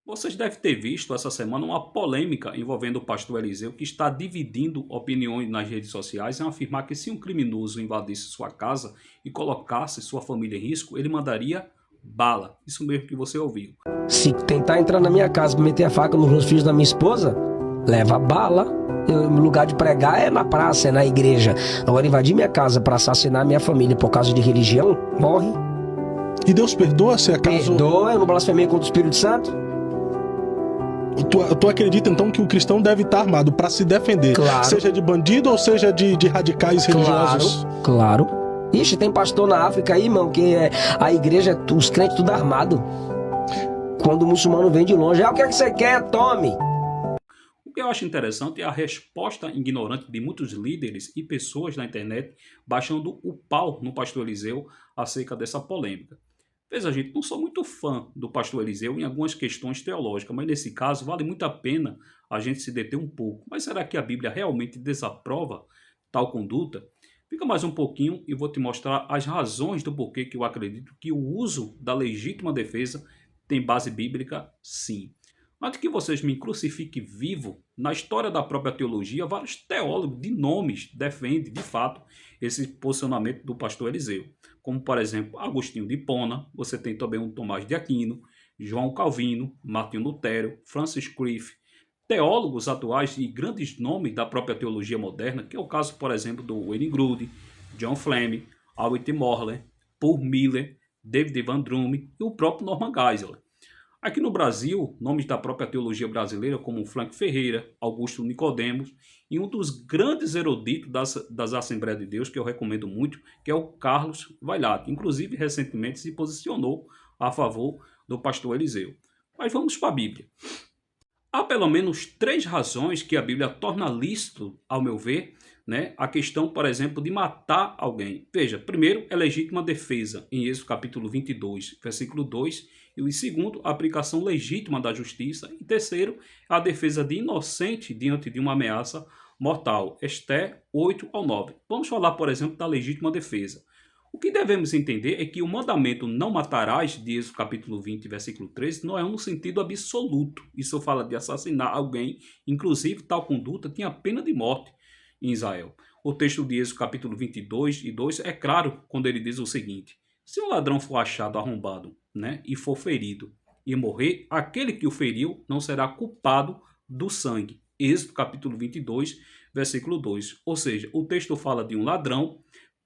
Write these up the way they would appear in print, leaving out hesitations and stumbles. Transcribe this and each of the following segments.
Vocês devem ter visto essa semana uma polêmica envolvendo o pastor Eliseu, que está dividindo opiniões nas redes sociais em afirmar que se um criminoso invadisse sua casa e colocasse sua família em risco, ele mandaria bala. Isso mesmo que você ouviu. Se tentar entrar na minha casa e meter a faca nos filhos da minha esposa, leva bala. O lugar de pregar é na praça, é na igreja. Agora, invadir minha casa para assassinar minha família por causa de religião, morre. E Deus perdoa se acaso... Perdoa, eu não blasfemei contra o Espírito Santo? Tu acredita então que o cristão deve estar armado para se defender, Claro. seja de bandido ou seja de radicais religiosos? Claro. Ixi, tem pastor na África aí, irmão, que a igreja, os crentes tudo armado. Quando o muçulmano vem de longe, o que é que você quer? Tome! O que eu acho interessante é a resposta ignorante de muitos líderes e pessoas na internet baixando o pau no pastor Eliseu acerca dessa polêmica. Veja, gente, não sou muito fã do pastor Eliseu em algumas questões teológicas, mas nesse caso vale muito a pena a gente se deter um pouco. Mas será que a Bíblia realmente desaprova tal conduta? Fica mais um pouquinho e vou te mostrar as razões do porquê que eu acredito que o uso da legítima defesa tem base bíblica, sim. Antes que vocês me crucifiquem vivo, na história da própria teologia, vários teólogos de nomes defendem, de fato, esse posicionamento do pastor Eliseu. Como, por exemplo, Agostinho de Hipona, você tem também um Tomás de Aquino, João Calvino, Martinho Lutero, Francis Criff, teólogos atuais e grandes nomes da própria teologia moderna, que é o caso, por exemplo, do Wayne Grudem, John Fleming, Albert Mohler, Paul Miller, David Van Drumm e o próprio Norman Geisler. Aqui no Brasil, nomes da própria teologia brasileira como Frank Ferreira, Augusto Nicodemos e um dos grandes eruditos das Assembleias de Deus, que eu recomendo muito, que é o Carlos Vailate. Inclusive, recentemente se posicionou a favor do pastor Eliseu. Mas vamos para a Bíblia. Há pelo menos 3 razões que a Bíblia torna lícito, ao meu ver, a questão, por exemplo, de matar alguém. Veja, primeiro, é legítima defesa, em Êxodo capítulo 22, versículo 2, e segundo, a aplicação legítima da justiça, e terceiro, a defesa de inocente diante de uma ameaça mortal, Esté 8 ao 9. Vamos falar, por exemplo, da legítima defesa. O que devemos entender é que o mandamento não matarás, de Êxodo capítulo 20, versículo 13, não é um sentido absoluto. Isso fala de assassinar alguém, inclusive tal conduta tinha pena de morte em Israel. O texto de Êxodo capítulo 22 e 2 é claro quando ele diz o seguinte: se um ladrão for achado arrombado, e for ferido e morrer, aquele que o feriu não será culpado do sangue. Êxodo capítulo 22, versículo 2. Ou seja, o texto fala de um ladrão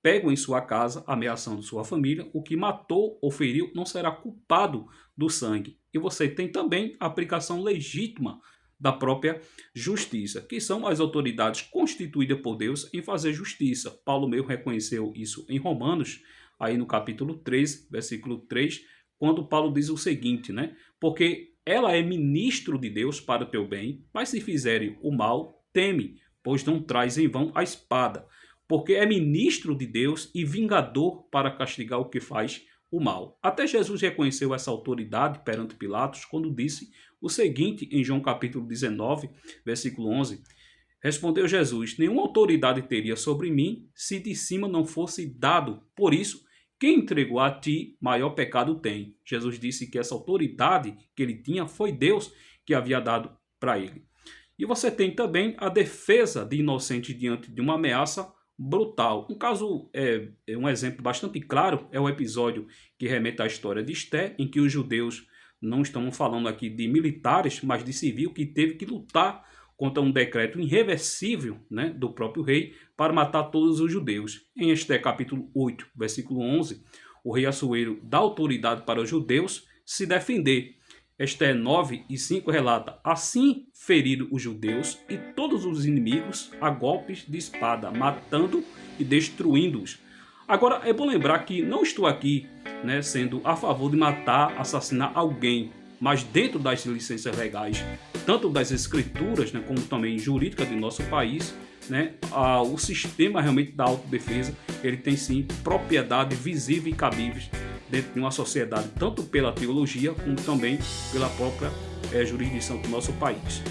pego em sua casa, ameaçando sua família, o que matou ou feriu não será culpado do sangue. E você tem também a aplicação legítima da própria justiça, que são as autoridades constituídas por Deus em fazer justiça. Paulo mesmo reconheceu isso em Romanos, aí no capítulo 13, versículo 3, quando Paulo diz o seguinte, porque ela é ministro de Deus para o teu bem, mas se fizerem o mal, teme, pois não traz em vão a espada, porque é ministro de Deus e vingador para castigar o que faz o mal. Até Jesus reconheceu essa autoridade perante Pilatos quando disse o seguinte em João capítulo 19, versículo 11. Respondeu Jesus: nenhuma autoridade teria sobre mim se de cima não fosse dado. Por isso, quem entregou a ti, maior pecado tem. Jesus disse que essa autoridade que ele tinha foi Deus que havia dado para ele. E você tem também a defesa de inocente diante de uma ameaça brutal. Um caso, um exemplo bastante claro, é o episódio que remete à história de Esté, em que os judeus, não estamos falando aqui de militares, mas de civil, que teve que lutar contra um decreto irreversível do próprio rei para matar todos os judeus. Em Esté capítulo 8, versículo 11, o rei Assuero dá autoridade para os judeus se defender. Esté 9 e 5 relata: assim feriram os judeus e todos os inimigos a golpes de espada, matando e destruindo-os. Agora, é bom lembrar que não estou aqui sendo a favor de matar, assassinar alguém, mas dentro das licenças legais, tanto das escrituras como também jurídicas do nosso país, o sistema realmente da autodefesa, ele tem sim propriedade visível e cabíveis dentro de uma sociedade, tanto pela teologia como também pela própria jurisdição do nosso país.